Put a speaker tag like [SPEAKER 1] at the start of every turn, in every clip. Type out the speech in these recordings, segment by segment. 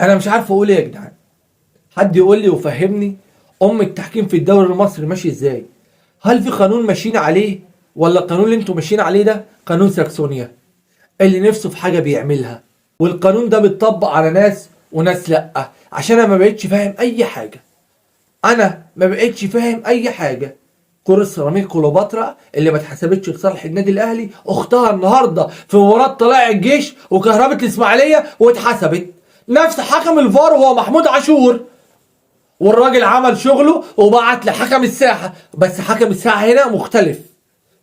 [SPEAKER 1] انا مش عارف اقول ايه يا جدعان. حد يقول لي وفهمني التحكيم في الدوري المصري ماشي ازاي؟ هل في قانون ماشيين عليه، ولا القانون اللي انتوا ماشيين عليه ده قانون ساكسونيا اللي نفسه في حاجه بيعملها، والقانون ده بيتطبق على ناس وناس لا؟ عشان انا ما بقتش فاهم اي حاجه. كرة سيراميك كليوباترا اللي ما اتحسبتش لصالح النادي الاهلي، اختها النهارده في مباراه طلائع الجيش وكهرباء الاسماعيليه واتحسبت. نفس حكم الفار هو محمود عاشور، والراجل عمل شغله وبعت لحكم الساحه، بس حكم الساحه هنا مختلف.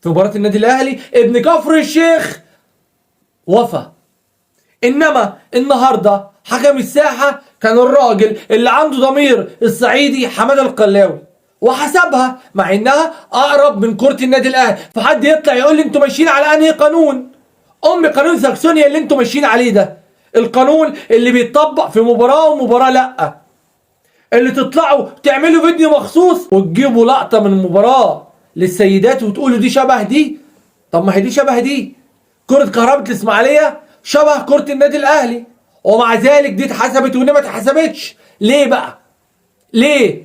[SPEAKER 1] في مباراه النادي الاهلي ابن كفر الشيخ وفى، انما النهارده حكم الساحه كان الراجل اللي عنده ضمير الصعيدي حماده القلاوي، وحسبها مع انها اقرب من كره النادي الاهلي. فحد يطلع يقول لي انتوا ماشيين على انهي قانون؟ قانون ساكسونيا اللي انتوا ماشيين عليه ده، القانون اللي بيتطبق في مباراه ومباراه لا، اللي تطلعوا تعملوا فيديو مخصوص وتجيبوا لقطه من المباراه للسيدات وتقولوا دي شبه دي. طب ما هي دي شبه دي. كره كهرباء الاسماعيليه شبه كره النادي الاهلي، ومع ذلك دي اتحسبت ودي ما اتحسبتش. ليه بقى؟ ليه؟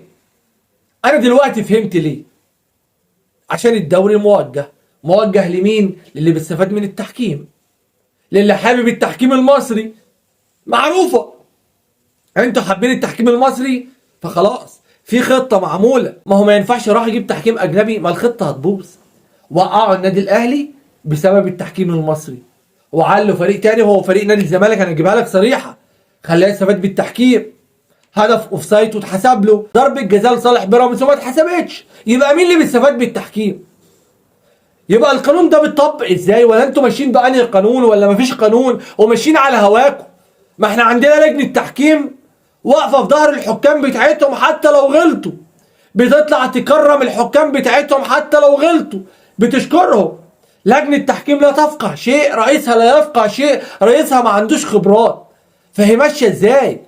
[SPEAKER 1] انا دلوقتي فهمت ليه. عشان الدوري موجه لمين؟ للي بيستفاد من التحكيم، للي حابب التحكيم المصري. معروفه انتوا حابين التحكيم المصري، فخلاص في خطه معموله. ما هو ما ينفعش اروح اجيب تحكيم اجنبي، ما الخطه هتبوظ. وقعوا النادي الاهلي بسبب التحكيم المصري، وعلوا فريق تاني هو فريق نادي الزمالك. انا اجيبها لك صريحه، خلاه يستفاد بالتحكيم. هدف اوفسايد واتحسب له، ضربه جزاء لصالح بيراميدز وما اتحسبتش. يبقى مين اللي بيستفاد بالتحكيم؟ يبقى القانون ده بيتطبق ازاي؟ ولا انتوا ماشيين بأنهي قانون؟ ولا مفيش قانون وماشيين على هواكم؟ ما احنا عندنا لجنه تحكيم واقفه في ظهر الحكام بتاعتهم حتى لو غلطوا، بتطلع تكرم الحكام بتاعتهم حتى لو غلطوا، بتشكرهم. لجنه تحكيم لا تفقه شيء، رئيسها لا يفقه شيء، رئيسها ما عندوش خبرات. فهي ماشيه ازاي؟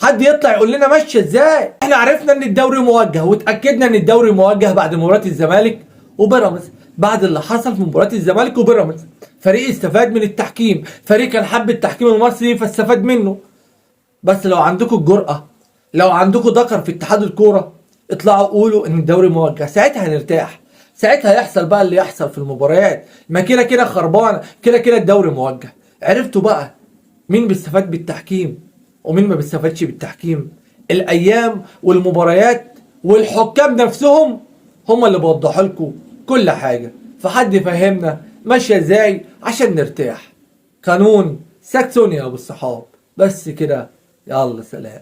[SPEAKER 1] حد يطلع يقول لنا ماشيه ازاي؟ احنا عرفنا ان الدوري موجه، واتاكدنا ان الدوري موجه بعد مباراه الزمالك وبيراميدز. بعد اللي حصل في مباراه الزمالك وبيراميدز، فريق استفاد من التحكيم، فريق كان حب التحكيم المصري فاستفاد منه. بس لو عندكم الجرأة، لو عندكم ذكر في اتحاد الكورة، اطلعوا قولوا ان الدوري موجه. ساعتها هنرتاح، ساعتها يحصل بقى اللي يحصل في المباريات. ما كده كده خربانه، كده كده الدوري موجه. عرفتوا بقى مين بيستفاد بالتحكيم ومين ما بيستفادش بالتحكيم؟ الايام والمباريات والحكام نفسهم هم اللي بيوضحوا لكم كل حاجه. فحد يفهمنا ماشيه ازاي عشان نرتاح. قانون ساكسونيا يا ابو الصحاب. بس كده، يلا سلام.